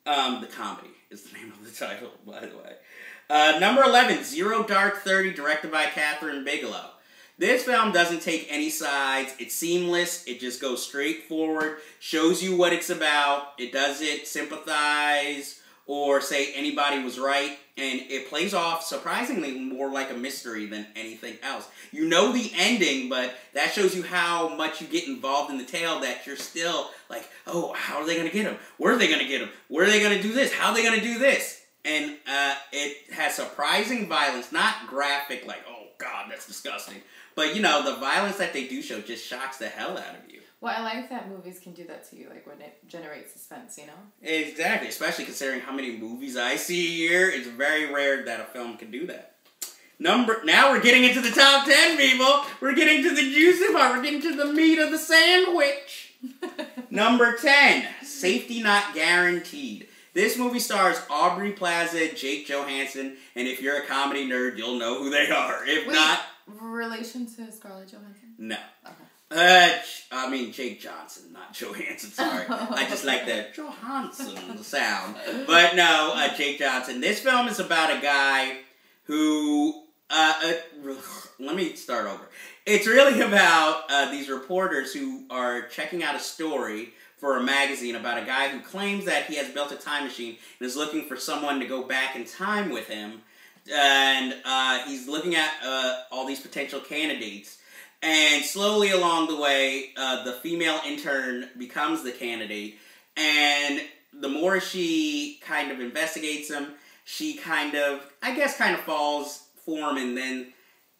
The comedy is the name of the title, by the way. Number 11, Zero Dark 30, directed by Catherine Bigelow. This film doesn't take any sides. It's seamless. It just goes straight forward, shows you what it's about. It doesn't sympathize or say anybody was right. And it plays off surprisingly more like a mystery than anything else. You know the ending, but that shows you how much you get involved in the tale that you're still like, oh, how are they going to get him? Where are they going to get him? Where are they going to do this? How are they going to do this? And it has surprising violence, not graphic like, oh, God, that's disgusting. But, you know, the violence that they do show just shocks the hell out of you. Well, I like that movies can do that to you, like when it generates suspense, you know? Exactly, especially considering how many movies I see a year. It's very rare that a film can do that. Now we're getting into the top 10, people. We're getting to the juicy part. We're getting to the meat of the sandwich. Number 10, Safety Not Guaranteed. This movie stars Aubrey Plaza, Jake Johansson, and if you're a comedy nerd, you'll know who they are. If not... relation to Scarlett Johansson? No. Okay. I mean Jake Johnson, not Johansson, sorry. I just like the Johansson sound. But no, Jake Johnson. This film is about a guy who... let me start over. It's really about these reporters who are checking out a story for a magazine about a guy who claims that he has built a time machine and is looking for someone to go back in time with him. And he's looking at all these potential candidates. And slowly along the way, the female intern becomes the candidate. And the more she kind of investigates him, she kind of falls for him and then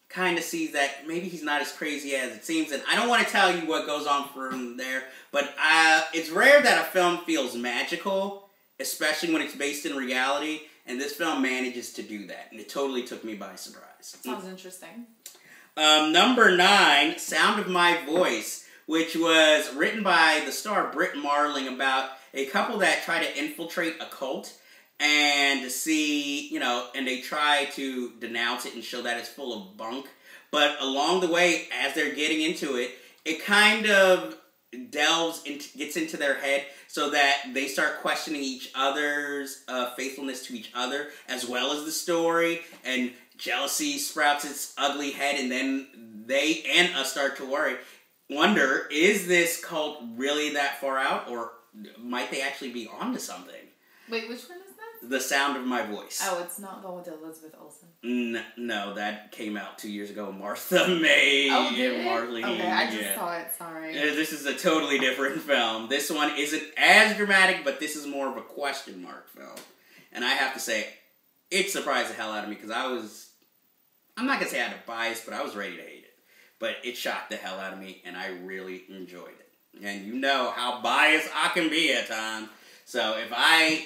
kind of sees that maybe he's not as crazy as it seems. And I don't want to tell you what goes on from there, but it's rare that a film feels magical, especially when it's based in reality. And this film manages to do that. And it totally took me by surprise. Sounds interesting. Number 9, Sound of My Voice, which was written by the star Britt Marling about a couple that try to infiltrate a cult and to see, you know, and they try to denounce it and show that it's full of bunk. But along the way, as they're getting into it, it kind of gets into their head so that they start questioning each other's faithfulness to each other as well as the story, and jealousy sprouts its ugly head, and then they and us start to wonder, is this cult really that far out, or might they actually be onto something? Wait, which one is that? The Sound of My Voice. Oh, it's not the one with Elizabeth Olsen. No, that came out 2 years ago. Martha May and Marlene. Okay, I just saw it, sorry. This is a totally different film. This one isn't as dramatic, but this is more of a question mark film. And I have to say, it surprised the hell out of me because I'm not going to say I had a bias, but I was ready to hate it. But it shocked the hell out of me, and I really enjoyed it. And you know how biased I can be at times. So if I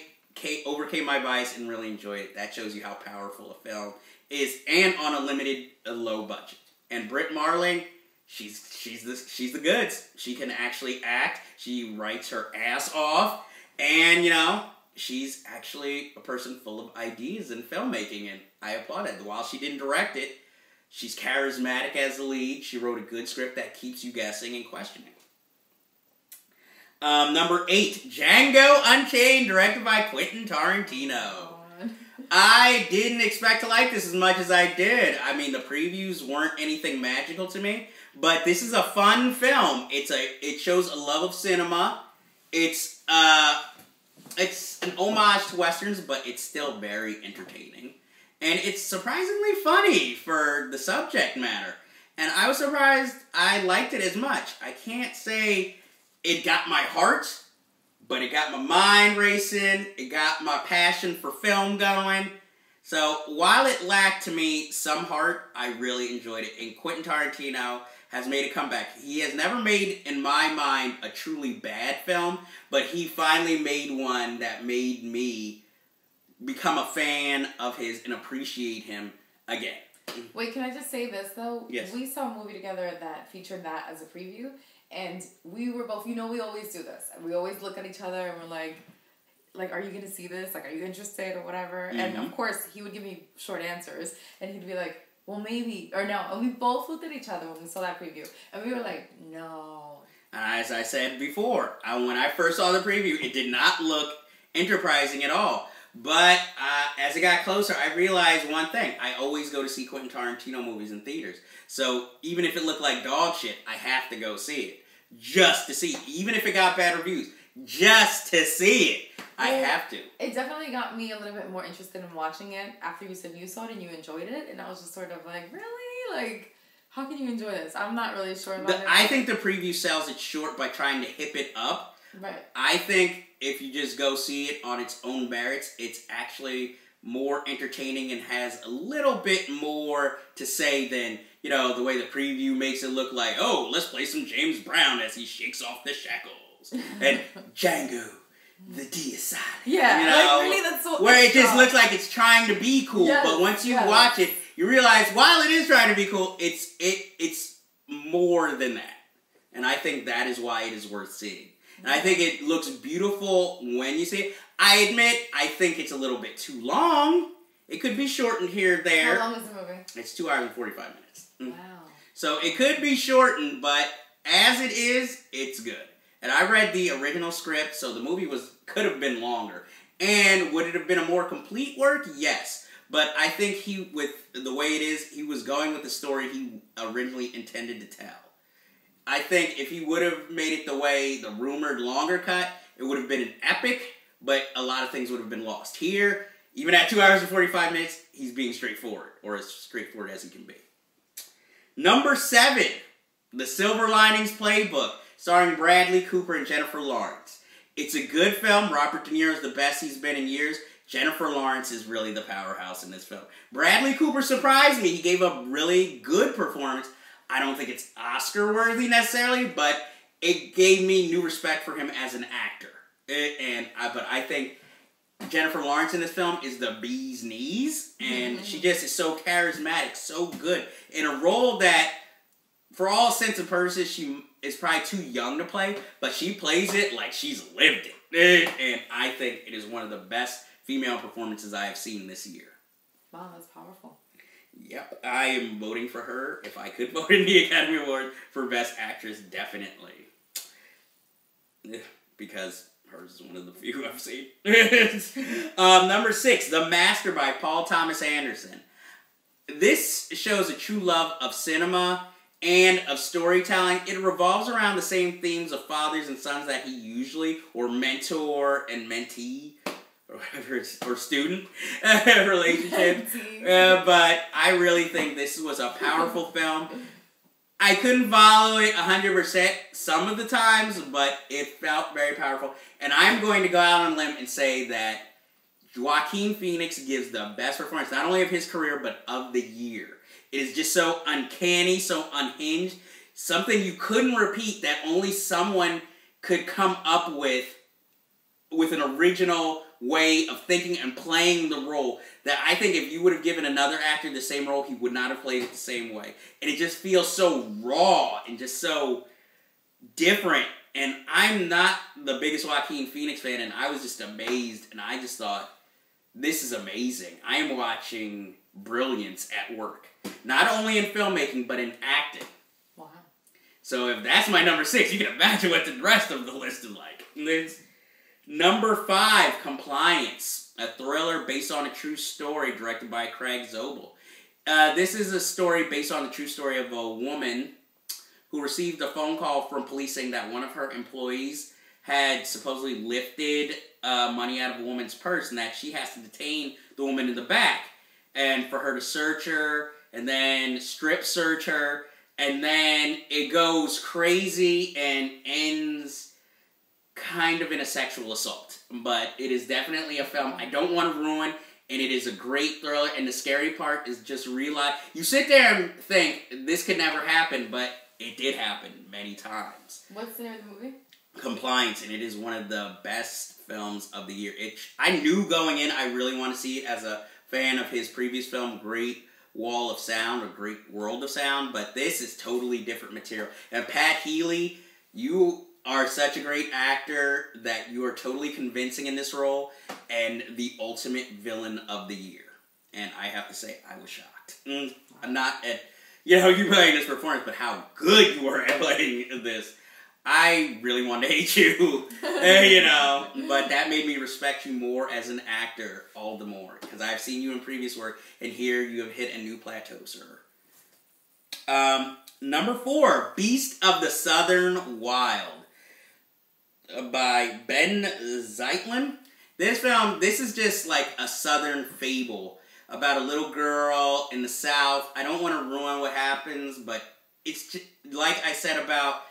overcame my bias and really enjoyed it, that shows you how powerful a film is, and on a low budget. And Britt Marling, she's the goods. She can actually act. She writes her ass off, and you know, she's actually a person full of ideas in filmmaking, and I applaud it. While she didn't direct it, she's charismatic as the lead. She wrote a good script that keeps you guessing and questioning. Number 8, Django Unchained, directed by Quentin Tarantino. I didn't expect to like this as much as I did. I mean, the previews weren't anything magical to me, but this is a fun film. It shows a love of cinema. It's an homage to westerns, but it's still very entertaining. And it's surprisingly funny for the subject matter. And I was surprised I liked it as much. I can't say it got my heart, but it got my mind racing. It got my passion for film going. So while it lacked to me some heart, I really enjoyed it. And Quentin Tarantino has made a comeback. He has never made, in my mind, a truly bad film, but he finally made one that made me become a fan of his and appreciate him again. Wait, can I just say this, though? Yes. We saw a movie together that featured that as a preview, and we were both, you know, we always do this. We always look at each other and we're like, are you going to see this? Like, are you interested or whatever? Mm-hmm. And, of course, he would give me short answers, and he'd be like, well, maybe, or no. And we both looked at each other when we saw that preview, and we were like, no. As I said before, when I first saw the preview, it did not look enterprising at all. But as it got closer, I realized one thing. I always go to see Quentin Tarantino movies in theaters. So even if it looked like dog shit, I have to go see it. Just to see it. Even if it got bad reviews. Just to see it. I have to. It definitely got me a little bit more interested in watching it after you said you saw it and you enjoyed it. And I was just sort of like, really? Like, how can you enjoy this? I'm not really sure about it. I think the preview sells it short by trying to hip it up. Right. I think if you just go see it on its own merits, it's actually more entertaining and has a little bit more to say than, you know, the way the preview makes it look like, oh, let's play some James Brown as he shakes off the shackles. And Django, the deicide. Yeah, you know, like really that's so where it just looks like it's trying to be cool, yes, but once you watch it, you realize while it is trying to be cool, it's more than that. And I think that is why it is worth seeing. And I think it looks beautiful when you see it. I admit, I think it's a little bit too long. It could be shortened here or there. How long is the movie? It's 2 hours and 45 minutes. Wow. So it could be shortened, but as it is, it's good. And I read the original script, so the movie could have been longer. And would it have been a more complete work? Yes. But I think with the way it is, he was going with the story he originally intended to tell. I think if he would have made it the way the rumored longer cut, it would have been an epic, but a lot of things would have been lost. Here, even at 2 hours and 45 minutes, he's being straightforward, or as straightforward as he can be. Number 7, The Silver Linings Playbook, starring Bradley Cooper and Jennifer Lawrence. It's a good film. Robert De Niro is the best he's been in years. Jennifer Lawrence is really the powerhouse in this film. Bradley Cooper surprised me. He gave a really good performance. I don't think it's Oscar-worthy necessarily, but it gave me new respect for him as an actor. But I think Jennifer Lawrence in this film is the bee's knees, and she just is so charismatic, so good. In a role that, for all intents and purposes, she is probably too young to play, but she plays it like she's lived it. And I think it is one of the best female performances I have seen this year. Wow, that's powerful. Yep, I am voting for her. If I could vote in the Academy Award for Best Actress, definitely. Because hers is one of the few I've seen. Number 6, The Master by Paul Thomas Anderson. This shows a true love of cinema and of storytelling. It revolves around the same themes of fathers and sons that he usually, or mentor and mentee, or whatever, or student relationship. But I really think this was a powerful film. I couldn't follow it 100% some of the times, but it felt very powerful. And I'm going to go out on a limb and say that Joaquin Phoenix gives the best performance, not only of his career, but of the year. It is just so uncanny, so unhinged. Something you couldn't repeat that only someone could come up with an original way of thinking and playing the role that I think if you would have given another actor the same role, he would not have played it the same way. And it just feels so raw and just so different. And I'm not the biggest Joaquin Phoenix fan, and I was just amazed, and I just thought, this is amazing. I am watching brilliance at work. Not only in filmmaking, but in acting. Wow. So if that's my number 6, you can imagine what the rest of the list is like. Number 5, Compliance, a thriller based on a true story directed by Craig Zobel. This is a story based on the true story of a woman who received a phone call from police saying that one of her employees had supposedly lifted money out of a woman's purse and that she has to detain the woman in the back and for her to search her and then strip search her, and then it goes crazy and ends kind of in a sexual assault. But it is definitely a film I don't want to ruin, and it is a great thriller, and the scary part is just realize, you sit there and think, this could never happen, but it did happen many times. What's the name of the movie? Compliance, and it is one of the best films of the year. I knew going in I really want to see it as a fan of his previous film, Great Wall of Sound, or Great World of Sound, but this is totally different material. And Pat Healy, you are such a great actor that you are totally convincing in this role, and the ultimate villain of the year. And I have to say, I was shocked. I'm not at, you playing this performance, but how good you were at playing this. I really wanted to hate you, you know, but that made me respect you more as an actor all the more, because I've seen you in previous work, and here you have hit a new plateau, sir. Number 4, Beast of the Southern Wild, by Ben Zeitlin. This is just like a Southern fable about a little girl in the South. I don't want to ruin what happens, but it's just, like I said about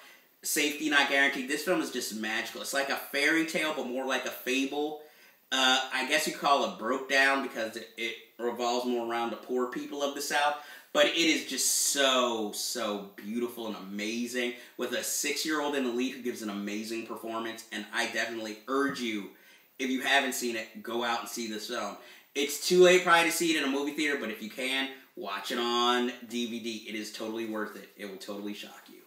Safety Not Guaranteed, this film is just magical. It's like a fairy tale, but more like a fable. I guess you call it broke down because it revolves more around the poor people of the South. But it is just so, so beautiful and amazing, with a 6-year-old in the lead who gives an amazing performance. And I definitely urge you, if you haven't seen it, go out and see this film. It's too late probably to see it in a movie theater, but if you can, watch it on DVD. It is totally worth it. It will totally shock you.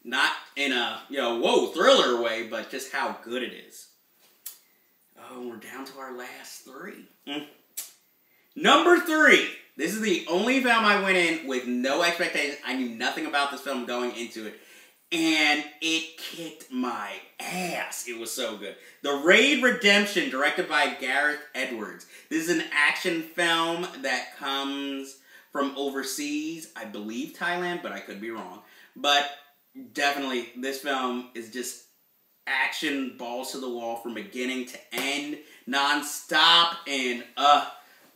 Not in a, whoa, thriller way, but just how good it is. Oh, we're down to our last 3. Number 3. This is the only film I went in with no expectations. I knew nothing about this film going into it. And it kicked my ass. It was so good. The Raid Redemption, directed by Gareth Edwards. This is an action film that comes from overseas. I believe Thailand, but I could be wrong. But definitely, this film is just action, balls to the wall from beginning to end, non-stop. And,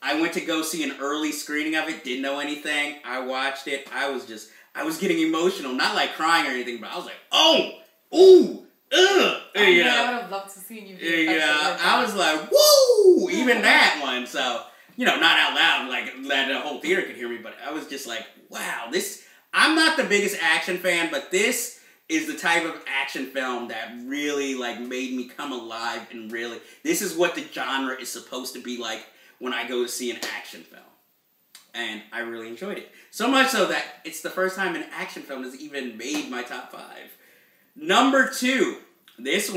I went to go see an early screening of it, didn't know anything. I watched it. I was getting emotional, not like crying or anything, but I was like, oh, ooh, ugh. I would have loved to see you. Yeah, I was like, woo, even that one. So, not out loud, like that the whole theater could hear me, but I was just like, wow, I'm not the biggest action fan, but this is the type of action film that really, made me come alive and really, this is what the genre is supposed to be like when I go to see an action film. And I really enjoyed it. So much so that it's the first time an action film has even made my top 5. Number 2. This